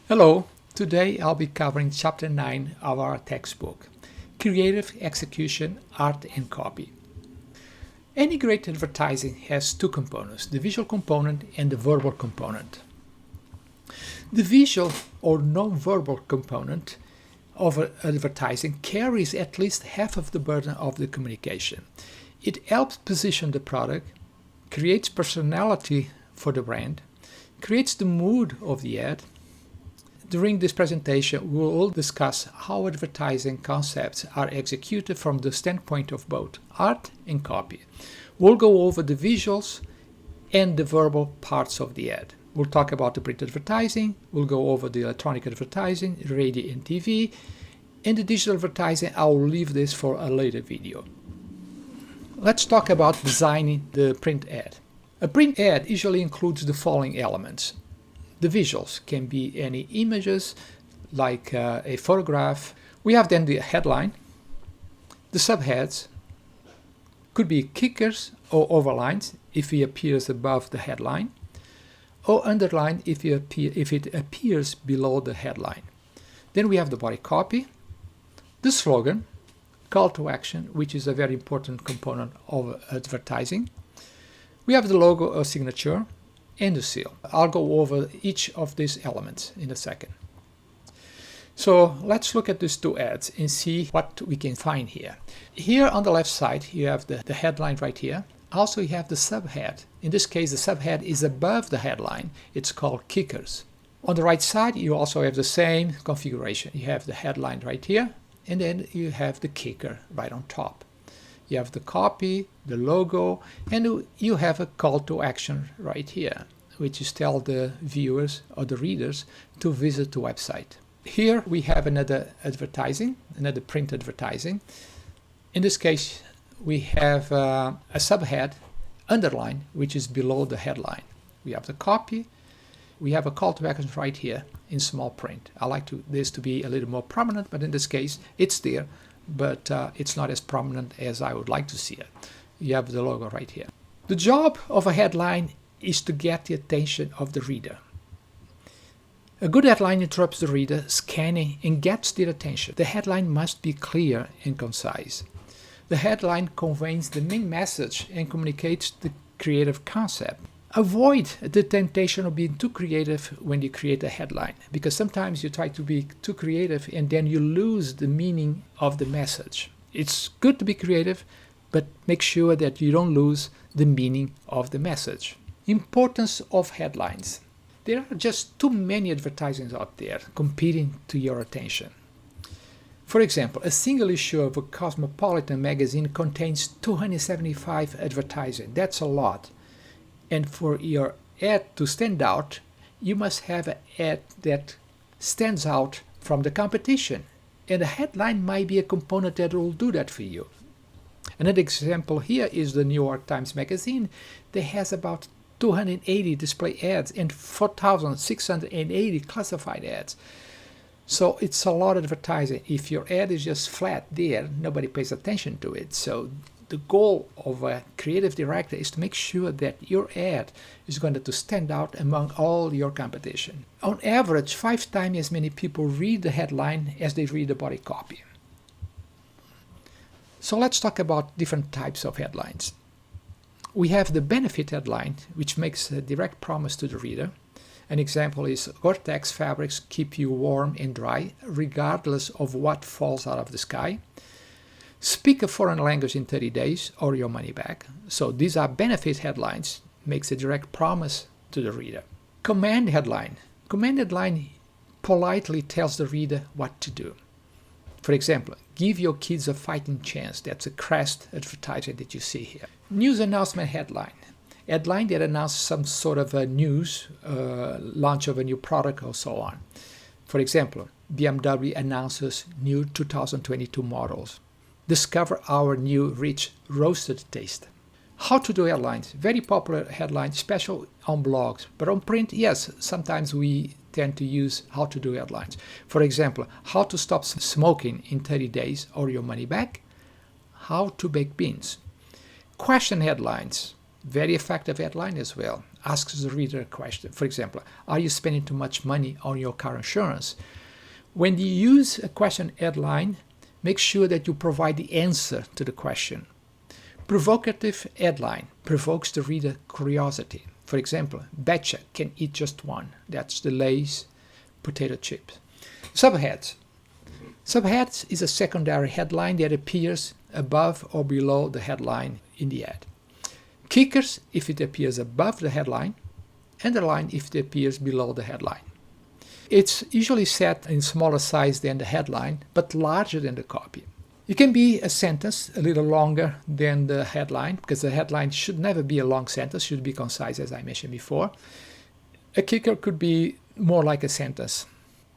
Hello, today I'll be covering Chapter 9 of our textbook, Creative Execution, Art and Copy. Any great advertising has two components, the visual component and the verbal component. The visual or non-verbal component of advertising carries at least half of the burden of the communication. It helps position the product, creates personality for the brand, creates the mood of the ad. During this presentation, we will discuss how advertising concepts are executed from the standpoint of both art and copy. We'll go over the visuals and the verbal parts of the ad. We'll talk about the print advertising, we'll go over the electronic advertising, radio and TV, and the digital advertising. I will leave this for a later video. Let's talk about designing the print ad. A print ad usually includes the following elements. The visuals can be any images, like a photograph. We have then the headline, the subheads, could be kickers or overlines if it appears above the headline, or underlined if it appears below the headline. Then we have the body copy, the slogan, call to action, which is a very important component of advertising. We have the logo or signature, and the seal. I'll go over each of these elements in a second. So let's look at these two ads and see what we can find here. Here on the left side, you have the headline right here. Also, you have the subhead. In this case, the subhead is above the headline. It's called kickers. On the right side, you also have the same configuration. You have the headline right here, and then you have the kicker right on top. You have the copy, the logo, and you have a call to action right here, which is tell the viewers or the readers to visit the website. Here we have another advertising, another print advertising. In this case, we have a subhead, underline, which is below the headline. We have the copy. We have a call to action right here in small print. I like this to be a little more prominent, but in this case, it's there. But it's not as prominent as I would like to see it. You have the logo right here. The job of a headline is to get the attention of the reader. A good headline interrupts the reader scanning and gets their attention. The headline must be clear and concise. The headline conveys the main message and communicates the creative concept. Avoid the temptation of being too creative when you create a headline, because sometimes you try to be too creative and then you lose the meaning of the message. It's good to be creative, but make sure that you don't lose the meaning of the message. Importance of headlines. There are just too many advertisements out there competing to your attention. For example, a single issue of a Cosmopolitan magazine contains 275 advertisements. That's a lot. And for your ad to stand out, you must have an ad that stands out from the competition. And a headline might be a component that will do that for you. Another example here is the New York Times Magazine that has about 280 display ads and 4,680 classified ads. So it's a lot of advertising. If your ad is just flat there, nobody pays attention to it. So the goal of a creative director is to make sure that your ad is going to stand out among all your competition. On average, 5 times as many people read the headline as they read the body copy. So let's talk about different types of headlines. We have the benefit headline, which makes a direct promise to the reader. An example is Gore-Tex fabrics keep you warm and dry regardless of what falls out of the sky. Speak a foreign language in 30 days or your money back. So these are benefit headlines, makes a direct promise to the reader. Command headline. Command headline politely tells the reader what to do. For example, give your kids a fighting chance. That's a crest advertising that you see here. News announcement headline. Headline that announces some sort of a news, launch of a new product or so on. For example, BMW announces new 2022 models. Discover our new rich roasted taste. How to do headlines. Very popular headline, special on blogs. But on print, yes, sometimes we tend to use how to do headlines. For example, how to stop smoking in 30 days or your money back. How to bake beans. Question headlines. Very effective headline as well. asks the reader a question. For example, are you spending too much money on your car insurance? When you use a question headline, make sure that you provide the answer to the question. Provocative headline provokes the reader curiosity. For example, betcha can eat just one. That's the Lay's potato chips. Subheads. Subheads is a secondary headline that appears above or below the headline in the ad. Kickers if it appears above the headline, underline if it appears below the headline. It's usually set in smaller size than the headline, but larger than the copy. It can be a sentence a little longer than the headline, because the headline should never be a long sentence, should be concise, as I mentioned before. A kicker could be more like a sentence.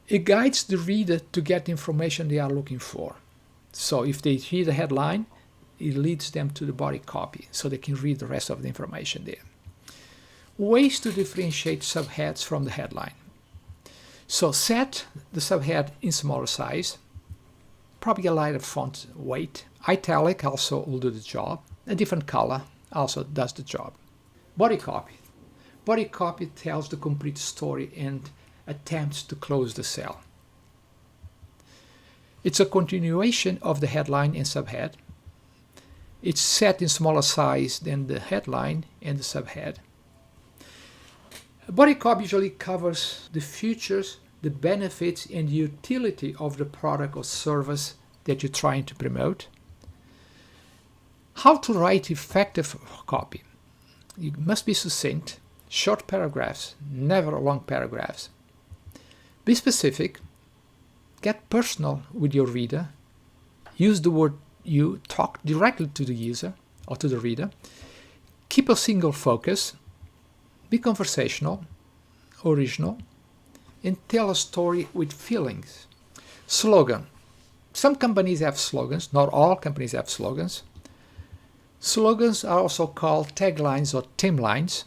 It guides the reader to get the information they are looking for. So if they read the headline, it leads them to the body copy, so they can read the rest of the information there. Ways to differentiate subheads from the headline. So set the subhead in smaller size, probably a lighter font weight. Italic also will do the job. A different color also does the job. Body copy. Body copy tells the complete story and attempts to close the sale. It's a continuation of the headline and subhead. It's set in smaller size than the headline and the subhead. Body copy usually covers the features, the benefits, and the utility of the product or service that you're trying to promote. How to write effective copy. You must be succinct, short paragraphs, never long paragraphs. Be specific, get personal with your reader, use the word you, talk directly to the user or to the reader, keep a single focus, be conversational, original, and tell a story with feelings. Slogan. Some companies have slogans, not all companies have slogans. Slogans are also called taglines or theme-lines.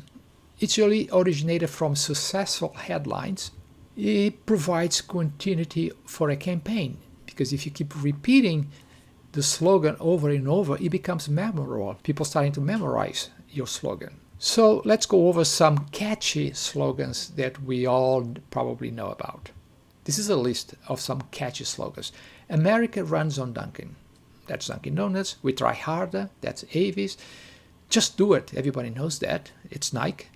It's usually originated from successful headlines. It provides continuity for a campaign, because if you keep repeating the slogan over and over, it becomes memorable. People starting to memorize your slogan. So let's go over some catchy slogans that we all probably know about. This is a list of some catchy slogans. America runs on Dunkin'. That's Dunkin' Donuts. We try harder. That's Avis. Just do it. Everybody knows that. It's Nike.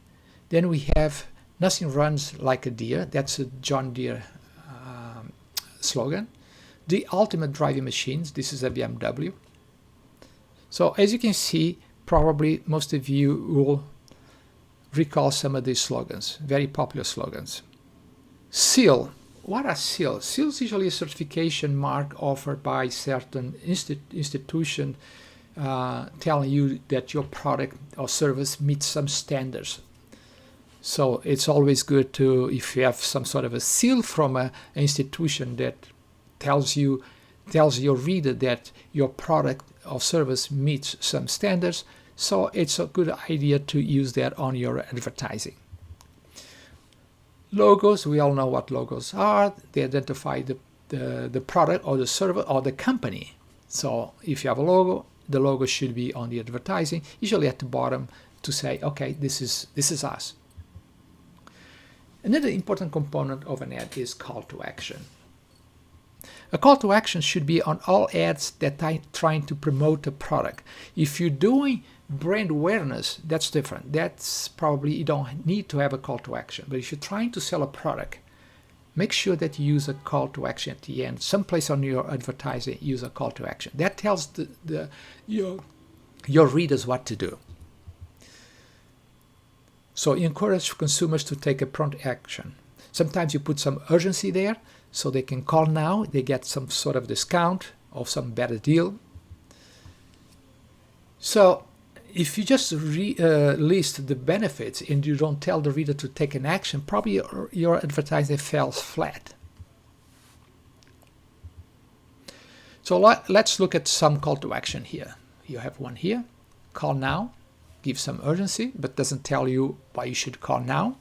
Then we have nothing runs like a deer. That's a John Deere slogan. The ultimate driving machines. This is a BMW. So as you can see, probably most of you will recall some of these slogans, very popular slogans. Seal. What are seals? Seals is usually a certification mark offered by certain institution telling you that your product or service meets some standards. So it's always good to, if you have some sort of a seal from an institution that tells your reader that your product or service meets some standards, so it's a good idea to use that on your advertising. Logos, we all know what logos are. They identify the product or the service or the company. So if you have a logo, the logo should be on the advertising, usually at the bottom, to say, okay, this is us. Another important component of an ad is call to action. A call to action should be on all ads that are trying to promote a product. If you're doing brand awareness, that's different. That's probably, you don't need to have a call to action. But if you're trying to sell a product, make sure that you use a call to action at the end. Someplace on your advertising, use a call to action. That tells your readers what to do. So you encourage consumers to take a prompt action. Sometimes you put some urgency there, so they can call now, they get some sort of discount or some better deal. So if you just list the benefits and you don't tell the reader to take an action, probably your advertising falls flat. So let's look at some call to action here. You have one here, call now, gives some urgency, but doesn't tell you why you should call now.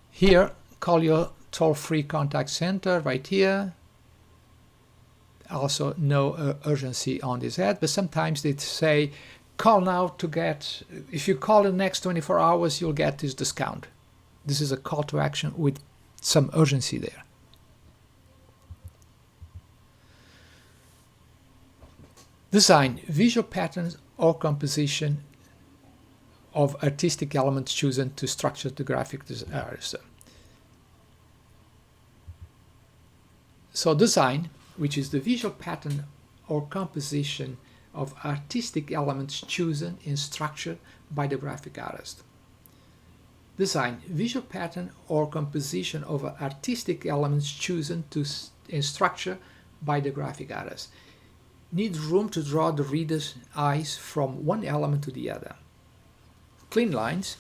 Here, call your toll-free contact center right here. Also no urgency on this ad, but sometimes they say call now to get, if you call in the next 24 hours, you'll get this discount. This is a call to action with some urgency there. Design visual patterns or composition of artistic elements chosen to structure the graphic artist. So design, which is the visual pattern or composition of artistic elements chosen and structured by the graphic artist. Design visual pattern or composition of artistic elements chosen to and structure by the graphic artist. Needs room to draw the reader's eyes from one element to the other. Clean lines,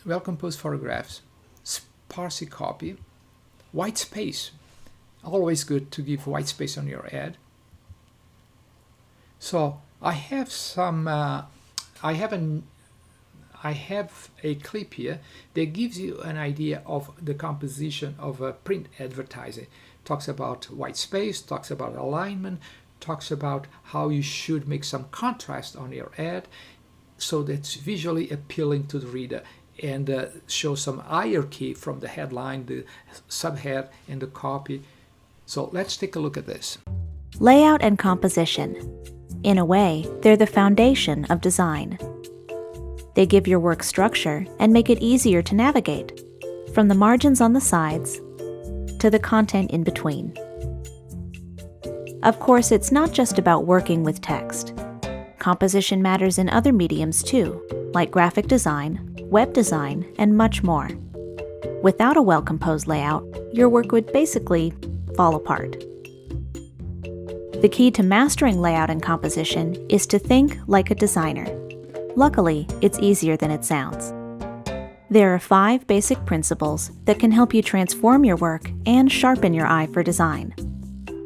well-composed photographs, sparse copy, white space. Always good to give white space on your ad. So I have some. I have a clip here that gives you an idea of the composition of a print advertising. Talks about white space, talks about alignment, talks about how you should make some contrast on your ad so that's visually appealing to the reader, and show some hierarchy from the headline, the subhead, and the copy. So let's take a look at this. Layout and composition. In a way, they're the foundation of design. They give your work structure and make it easier to navigate, from the margins on the sides to the content in between. Of course, it's not just about working with text. Composition matters in other mediums too, like graphic design, web design, and much more. Without a well-composed layout, your work would basically fall apart. The key to mastering layout and composition is to think like a designer. Luckily, it's easier than it sounds. There are 5 basic principles that can help you transform your work and sharpen your eye for design.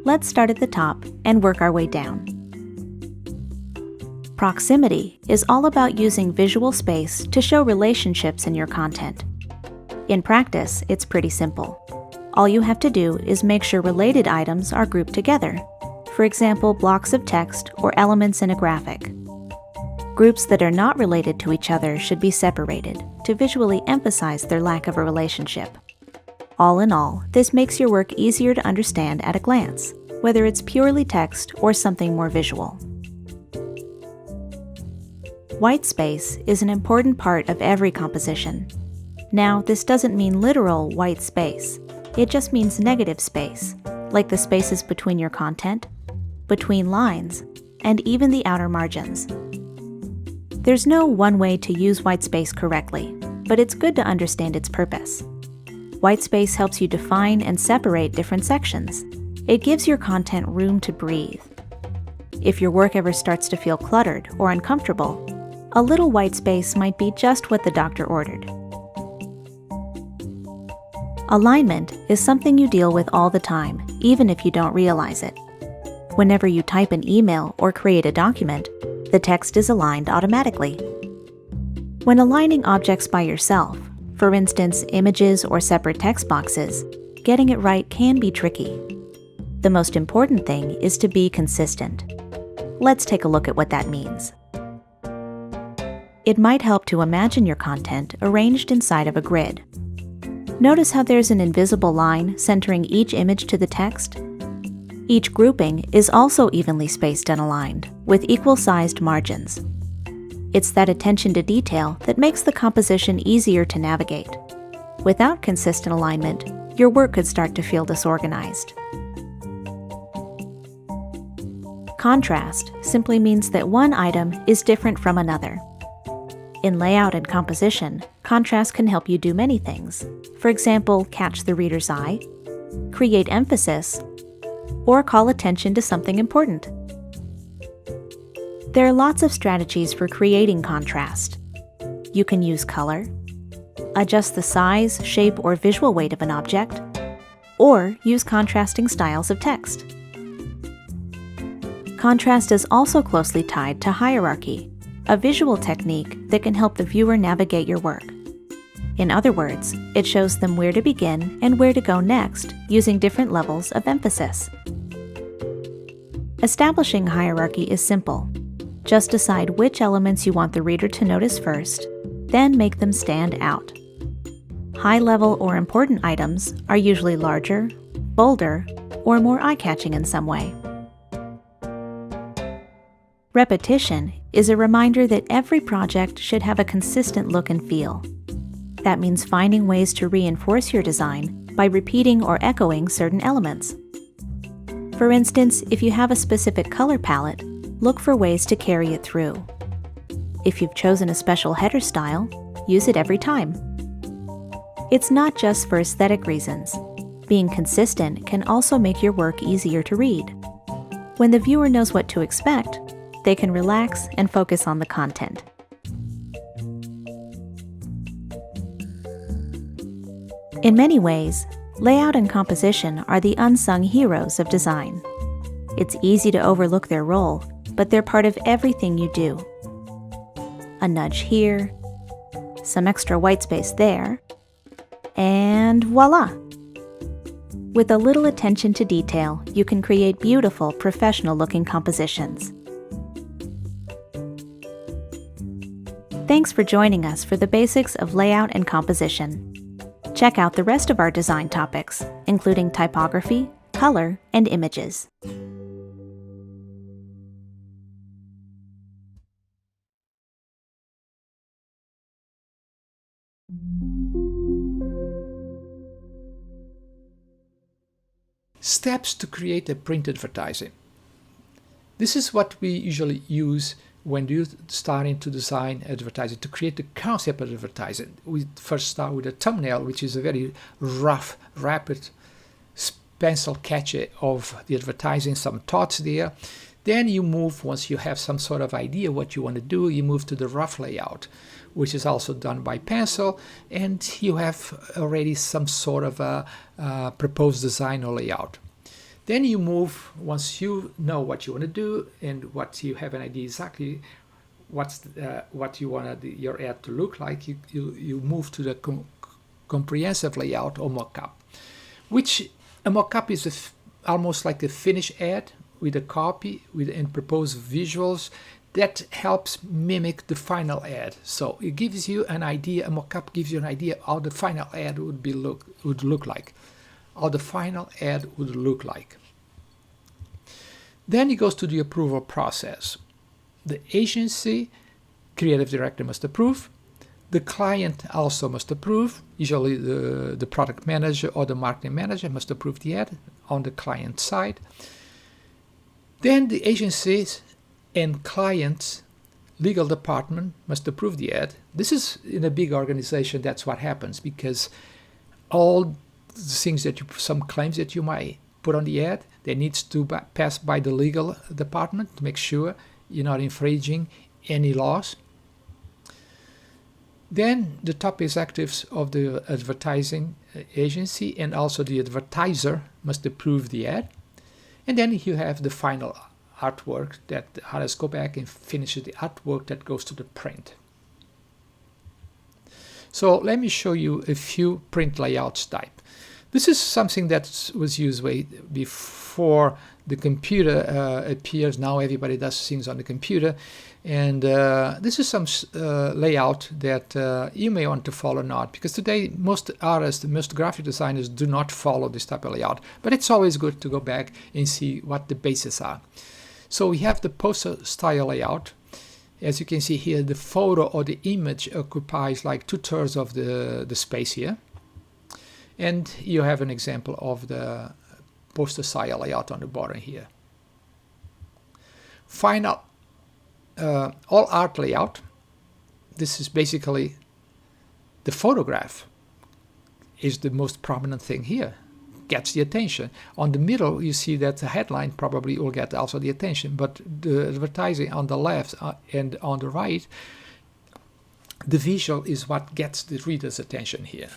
Let's start at the top and work our way down. Proximity is all about using visual space to show relationships in your content. In practice, it's pretty simple. All you have to do is make sure related items are grouped together. For example, blocks of text or elements in a graphic. Groups that are not related to each other should be separated to visually emphasize their lack of a relationship. All in all, this makes your work easier to understand at a glance, whether it's purely text or something more visual. White space is an important part of every composition. Now, this doesn't mean literal white space. It just means negative space, like the spaces between your content, between lines, and even the outer margins. There's no one way to use white space correctly, but it's good to understand its purpose. White space helps you define and separate different sections. It gives your content room to breathe. If your work ever starts to feel cluttered or uncomfortable, a little white space might be just what the doctor ordered. Alignment is something you deal with all the time, even if you don't realize it. Whenever you type an email or create a document, the text is aligned automatically. When aligning objects by yourself, for instance, images or separate text boxes, getting it right can be tricky. The most important thing is to be consistent. Let's take a look at what that means. It might help to imagine your content arranged inside of a grid. Notice how there's an invisible line centering each image to the text? Each grouping is also evenly spaced and aligned, with equal-sized margins. It's that attention to detail that makes the composition easier to navigate. Without consistent alignment, your work could start to feel disorganized. Contrast simply means that one item is different from another. In layout and composition, contrast can help you do many things. For example, catch the reader's eye, create emphasis, or call attention to something important. There are lots of strategies for creating contrast. You can use color, adjust the size, shape, or visual weight of an object, or use contrasting styles of text. Contrast is also closely tied to hierarchy, a visual technique that can help the viewer navigate your work. In other words, it shows them where to begin and where to go next using different levels of emphasis. Establishing hierarchy is simple. Just decide which elements you want the reader to notice first, then make them stand out. High-level or important items are usually larger, bolder, or more eye-catching in some way. Repetition is a reminder that every project should have a consistent look and feel. That means finding ways to reinforce your design by repeating or echoing certain elements. For instance, if you have a specific color palette, look for ways to carry it through. If you've chosen a special header style, use it every time. It's not just for aesthetic reasons. Being consistent can also make your work easier to read. When the viewer knows what to expect, they can relax and focus on the content. In many ways, layout and composition are the unsung heroes of design. It's easy to overlook their role, but they're part of everything you do. A nudge here, some extra white space there, and voila! With a little attention to detail, you can create beautiful, professional-looking compositions. Thanks for joining us for the basics of layout and composition. Check out the rest of our design topics, including typography, color, and images. Steps to create a print advertising. This is what we usually use when you're starting to design advertising, to create the concept of advertising. We first start with a thumbnail, which is a very rough, rapid pencil sketch of the advertising, some thoughts there. Then you move, once you have some sort of idea what you want to do, you move to the rough layout, which is also done by pencil, and you have already some sort of a proposed design or layout. Then you move, once you know what you want to do and what you have an idea exactly what you want your ad to look like, you move to the comprehensive layout or mock-up, which a mock-up is almost like a finished ad with a copy and proposed visuals that helps mimic the final ad. So it gives you an idea, a mock-up gives you an idea how the final ad would look like. How the final ad would look like. Then it goes to the approval process. The agency, creative director must approve. The client also must approve. Usually the product manager or the marketing manager must approve the ad on the client side. Then the agencies and clients, legal department must approve the ad. This is in a big organization, that's what happens, because all the things some claims that you might put on the ad, they need to pass by the legal department to make sure you're not infringing any laws. Then the top executives of the advertising agency and also the advertiser must approve the ad. And then you have the final artwork that others go back and finish the artwork that goes to the print. So let me show you a few print layouts type. This is something that was used way before the computer appears. Now everybody does things on the computer. And this is some layout that you may want to follow or not, because today most artists, most graphic designers do not follow this type of layout. But it's always good to go back and see what the bases are. So we have the poster style layout. As you can see here, the photo or the image occupies like 2/3 of the space here. And you have an example of the poster style layout on the bottom here. Final all art layout. This is basically the photograph is the most prominent thing here. Gets the attention. On the middle, you see that the headline probably will get also the attention, but the advertising on the left and on the right, the visual is what gets the reader's attention here.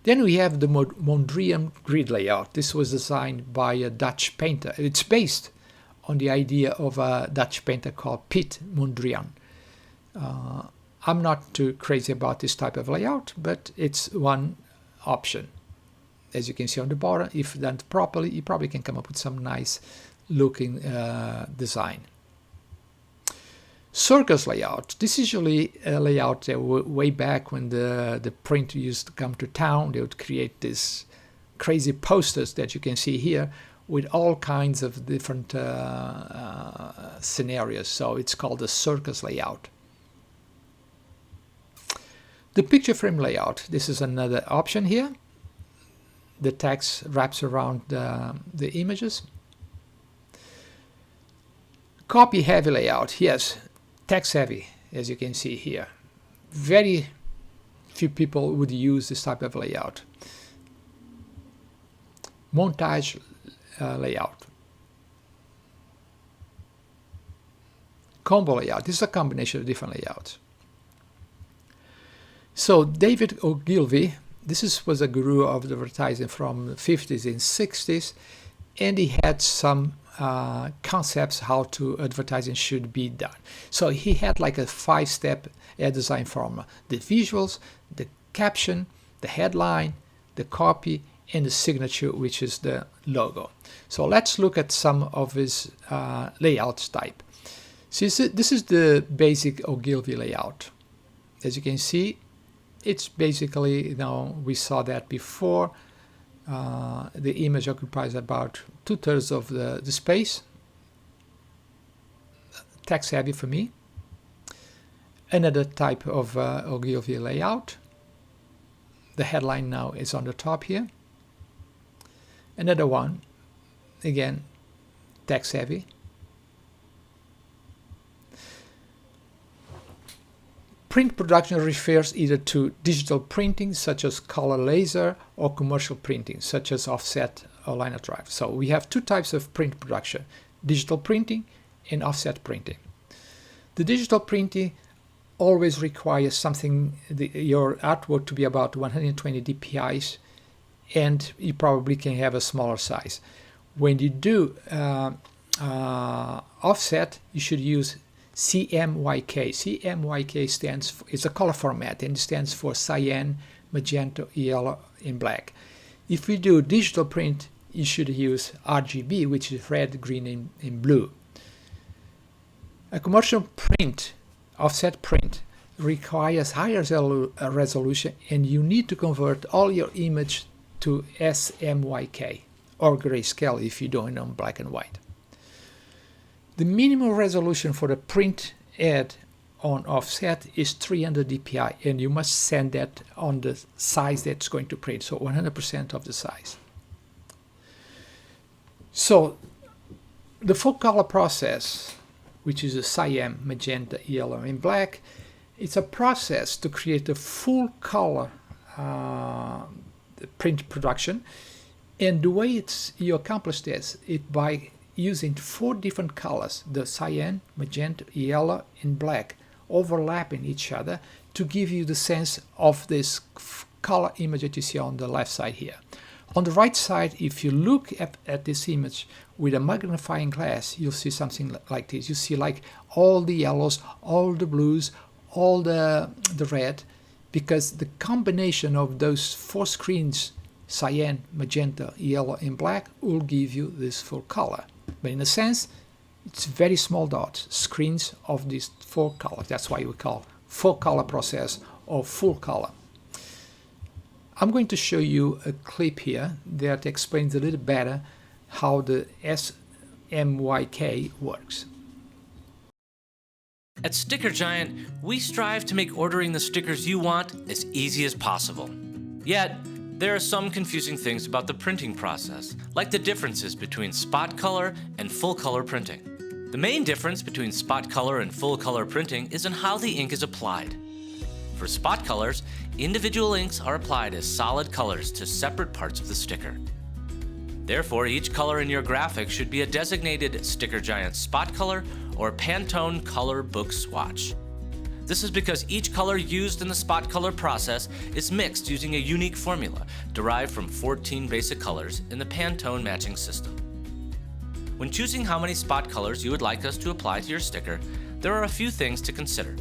Then we have the Mondrian grid layout. This was designed by a Dutch painter. It's based on the idea of a Dutch painter called Piet Mondrian. I'm not too crazy about this type of layout, but it's one option. As you can see on the bottom, if done properly, you probably can come up with some nice looking design. Circus layout. This is usually a layout way back when the print used to come to town. They would create these crazy posters that you can see here with all kinds of different scenarios. So it's called the circus layout. The picture frame layout. This is another option here. The text wraps around the images. Copy heavy layout. Yes, text heavy, as you can see here. Very few people would use this type of layout. Montage layout. Combo layout. This is a combination of different layouts. So David Ogilvy, was a guru of advertising from the 50s and 60s, and he had some concepts how to advertising should be done. So he had like a 5-step ad design formula: the visuals, the caption, the headline, the copy, and the signature, which is the logo. So let's look at some of his layouts type. So this is the basic Ogilvy layout. As you can see, it's basically, we saw that before. The image occupies about 2/3 of the space. Text heavy for me. Another type of Ogilvy layout. The headline now is on the top here. Another one, again, text heavy. Print production refers either to digital printing, such as color laser, or commercial printing, such as offset or linotype. So we have two types of print production: digital printing and offset printing. The digital printing always requires your artwork to be about 120 dpi, and you probably can have a smaller size. When you do offset, you should use CMYK. CMYK is a color format, and it stands for cyan, magenta, yellow, and black. If we do digital print, you should use RGB, which is red, green, and blue. A commercial print, offset print, requires higher resolution, and you need to convert all your image to SMYK, or grayscale if you're doing on black and white. The minimum resolution for the print ad on offset is 300 dpi, and you must send that on the size that's going to print, so 100% of the size. So the full color process, which is a cyan, magenta, yellow, and black, it's a process to create a full color print production. And the way you accomplish this is by using 4 different colors, the cyan, magenta, yellow, and black, overlapping each other to give you the sense of this color image that you see on the left side here. On the right side, if you look at this image with a magnifying glass, you'll see something like this. You see like all the yellows, all the blues, all the red, because the combination of those 4 screens, cyan, magenta, yellow, and black, will give you this full color. But in a sense, it's very small dots, screens of these 4 colors. That's why we call full color process or full color. I'm going to show you a clip here that explains a little better how the SMYK works. At Sticker Giant, we strive to make ordering the stickers you want as easy as possible. Yet, there are some confusing things about the printing process, like the differences between spot color and full color printing. The main difference between spot color and full color printing is in how the ink is applied. For spot colors, individual inks are applied as solid colors to separate parts of the sticker. Therefore, each color in your graphic should be a designated Sticker Giant spot color or Pantone color book swatch. This is because each color used in the spot color process is mixed using a unique formula derived from 14 basic colors in the Pantone matching system. When choosing how many spot colors you would like us to apply to your sticker, there are a few things to consider.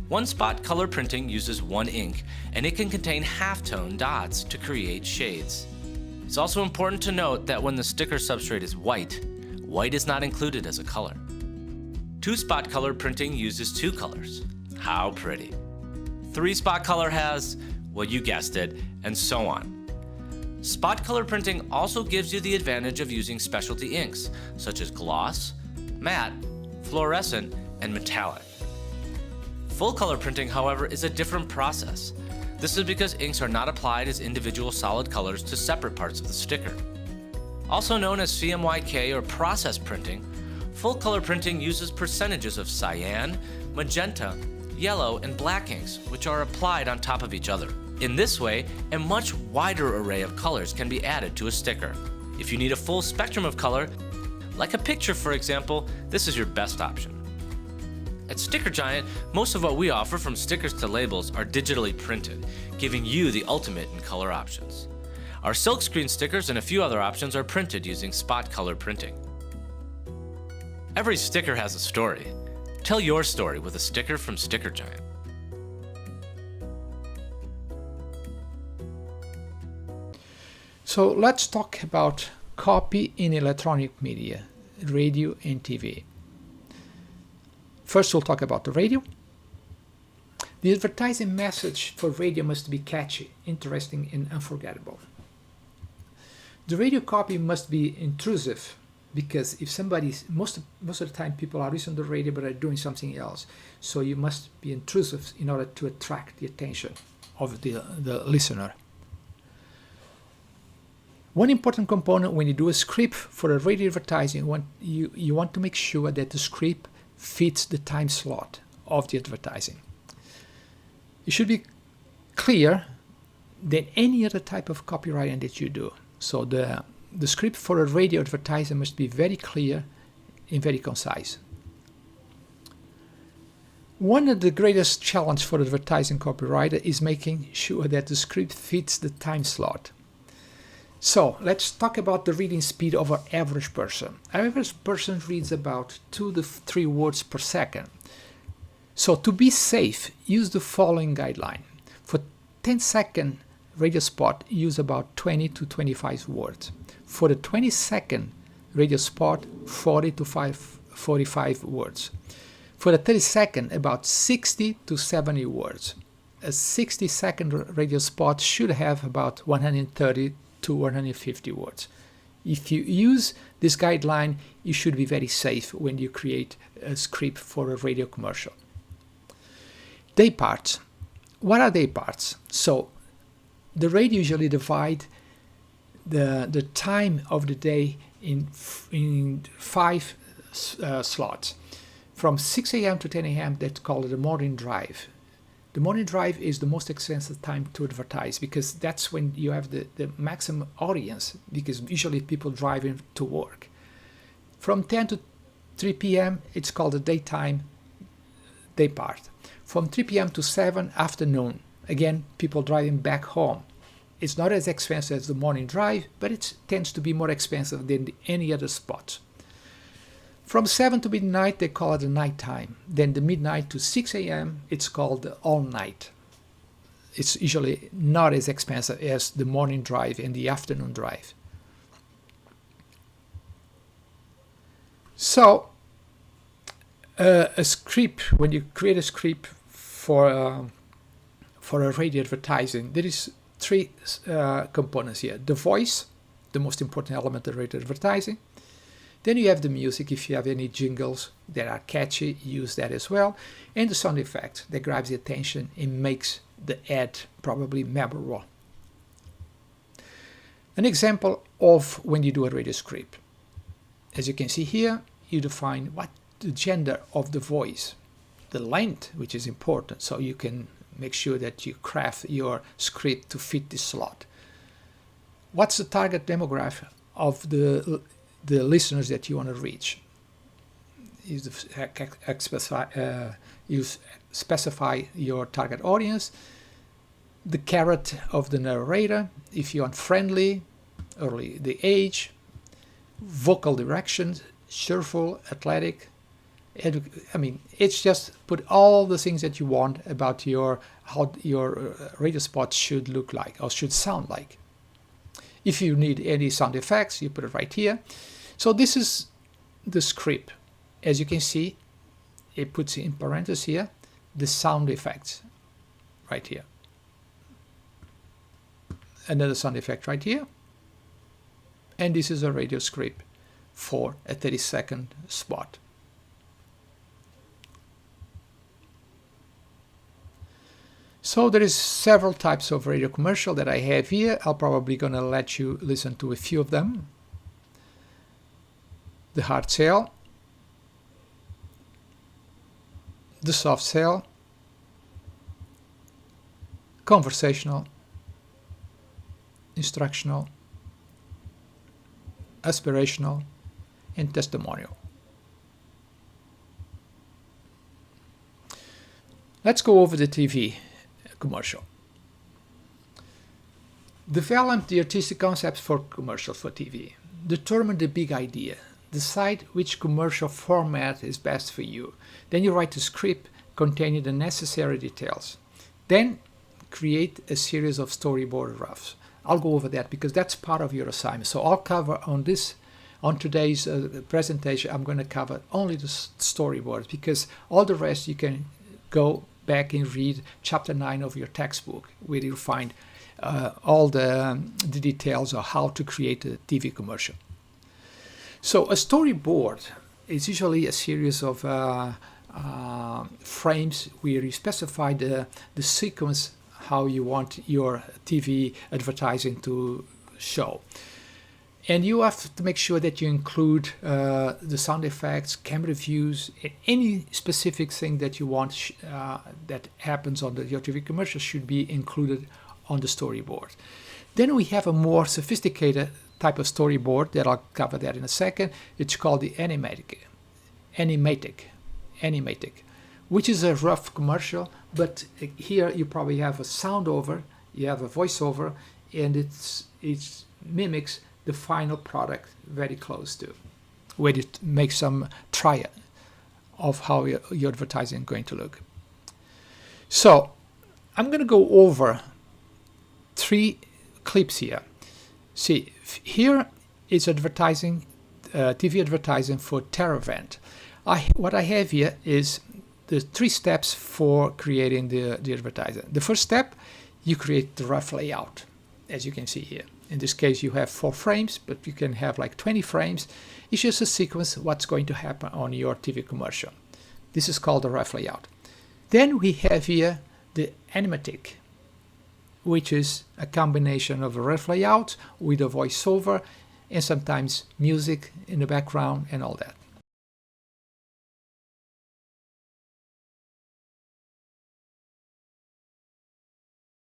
One spot color printing uses 1 ink, and it can contain halftone dots to create shades. It's also important to note that when the sticker substrate is white, white is not included as a color. Two-spot color printing uses two colors. How pretty. Three-spot color has, well, you guessed it, and so on. Spot color printing also gives you the advantage of using specialty inks, such as gloss, matte, fluorescent, and metallic. Full color printing, however, is a different process. This is because inks are not applied as individual solid colors to separate parts of the sticker. Also known as CMYK or process printing, full color printing uses percentages of cyan, magenta, yellow, and black inks, which are applied on top of each other. In this way, a much wider array of colors can be added to a sticker. If you need a full spectrum of color, like a picture for example, this is your best option. At Sticker Giant, most of what we offer from stickers to labels are digitally printed, giving you the ultimate in color options. Our silkscreen stickers and a few other options are printed using spot color printing. Every sticker has a story. Tell your story with a sticker from Sticker Giant. So let's talk about copy in electronic media, radio and TV. First we'll talk about the radio. The advertising message for radio must be catchy, interesting, and unforgettable. The radio copy must be intrusive, because if somebody's, most of the time people are listening to the radio but are doing something else. So you must be intrusive in order to attract the attention of the listener. One important component when you do a script for a radio advertising, you want to make sure that the script fits the time slot of the advertising. It should be clear than any other type of copywriting that you do. So the script for a radio advertising must be very clear and very concise. One of the greatest challenges for advertising copywriter is making sure that the script fits the time slot. So let's talk about the reading speed of an average person. An average person reads about 2 to 3 words per second. So to be safe, use the following guideline. For 10-second radio spot, use about 20 to 25 words. For the 20-second radio spot, 40 to 45 words. For the 30-second, about 60 to 70 words. A 60-second radio spot should have about 130 to 150 words. If you use this guideline, you should be very safe when you create a script for a radio commercial. Day parts. What are day parts? So the radio usually divide the time of the day in 5 slots. From 6 a.m. to 10 a.m. that's called the morning drive. The morning drive is the most expensive time to advertise because that's when you have the maximum audience, because usually people driving to work. From 10 to 3 p.m. it's called the daytime day part. From 3 p.m. to 7 afternoon, again, people driving back home. It's not as expensive as the morning drive, but it tends to be more expensive than any other spot. From 7 to midnight, they call it the nighttime. Then the midnight to 6 a.m., it's called the all night. It's usually not as expensive as the morning drive and the afternoon drive. So, a script, when you create a script for a radio advertising, there is 3 components here. The voice, the most important element of radio advertising. Then you have the music. If you have any jingles that are catchy, use that as well. And the sound effect that grabs the attention and makes the ad probably memorable. An example of when you do a radio script. As you can see here, you define what the gender of the voice, the length, which is important, so you can make sure that you craft your script to fit this slot. What's the target demographic of the listeners that you want to reach? You specify your target audience, the character of the narrator, if you want friendly, early the age, vocal direction, cheerful, athletic. It's just put all the things that you want about how your radio spot should look like or should sound like. If you need any sound effects, you put it right here. So this is the script. As you can see, it puts in parentheses here the sound effects right here. Another sound effect right here. And this is a radio script for a 30-second spot. So there is several types of radio commercial that I have here. I'm probably going to let you listen to a few of them. The hard sell, the soft sell, conversational, instructional, aspirational, and testimonial. Let's go over the TV commercial. Develop the artistic concepts for commercials for TV. Determine the big idea. Decide which commercial format is best for you. Then you write a script containing the necessary details. Then create a series of storyboard roughs. I'll go over that because that's part of your assignment. So I'll cover on today's presentation, I'm going to cover only the storyboards, because all the rest you can go back and read chapter 9 of your textbook, where you'll find all the details of how to create a TV commercial. So a storyboard is usually a series of frames where you specify the sequence how you want your TV advertising to show. And you have to make sure that you include the sound effects, camera views, any specific thing that you want that happens on your TV commercial should be included on the storyboard. Then we have a more sophisticated type of storyboard that I'll cover that in a second. It's called the animatic, which is a rough commercial, but here you probably have a sound over, you have a voiceover, and it mimics the final product very close to, where it makes some trial of how your advertising is going to look. So I'm going to go over 3 clips here. See, here is advertising, TV advertising for TerraVent. What I have here is the 3 steps for creating the advertising. The first step, you create the rough layout, as you can see here. In this case, you have 4 frames, but you can have like 20 frames. It's just a sequence of what's going to happen on your TV commercial. This is called the rough layout. Then we have here the animatic, which is a combination of a rough layout with a voiceover and sometimes music in the background and all that.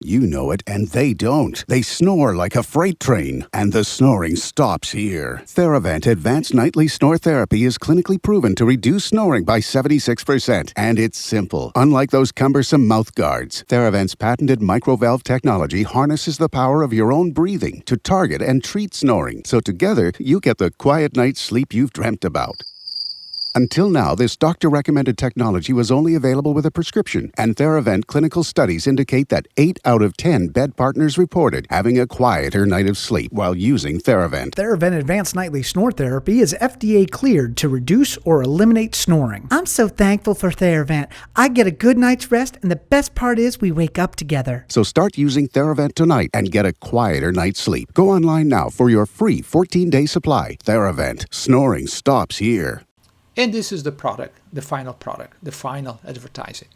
You know it, and they don't. They snore like a freight train, and the snoring stops here. TheraVent Advanced Nightly Snore Therapy is clinically proven to reduce snoring by 76%, and it's simple. Unlike those cumbersome mouth guards, TheraVent's patented microvalve technology harnesses the power of your own breathing to target and treat snoring, so together you get the quiet night's sleep you've dreamt about. Until now, this doctor-recommended technology was only available with a prescription, and TheraVent clinical studies indicate that 8 out of 10 bed partners reported having a quieter night of sleep while using TheraVent. TheraVent Advanced Nightly Snore Therapy is FDA cleared to reduce or eliminate snoring. I'm so thankful for TheraVent. I get a good night's rest, and the best part is we wake up together. So start using TheraVent tonight and get a quieter night's sleep. Go online now for your free 14-day supply. TheraVent. Snoring stops here. And this is the product, the final advertising.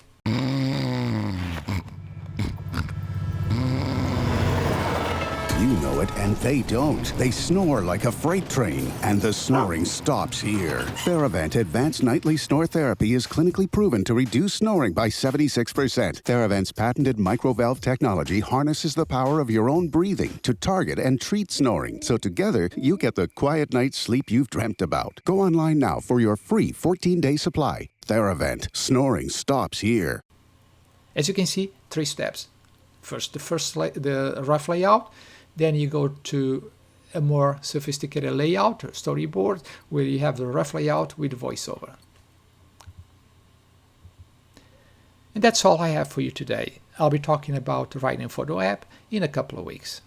You know it, and they don't. They snore like a freight train, and the snoring stops here. TheraVent Advanced Nightly Snore Therapy is clinically proven to reduce snoring by 76%. TheraVent's patented microvalve technology harnesses the power of your own breathing to target and treat snoring, so together you get the quiet night's sleep you've dreamt about. Go online now for your free 14-day supply. TheraVent. Snoring stops here. As you can see, 3 steps. First, the rough layout. Then you go to a more sophisticated layout, or storyboard, where you have the rough layout with voiceover. And that's all I have for you today. I'll be talking about the Writing Photo app in a couple of weeks.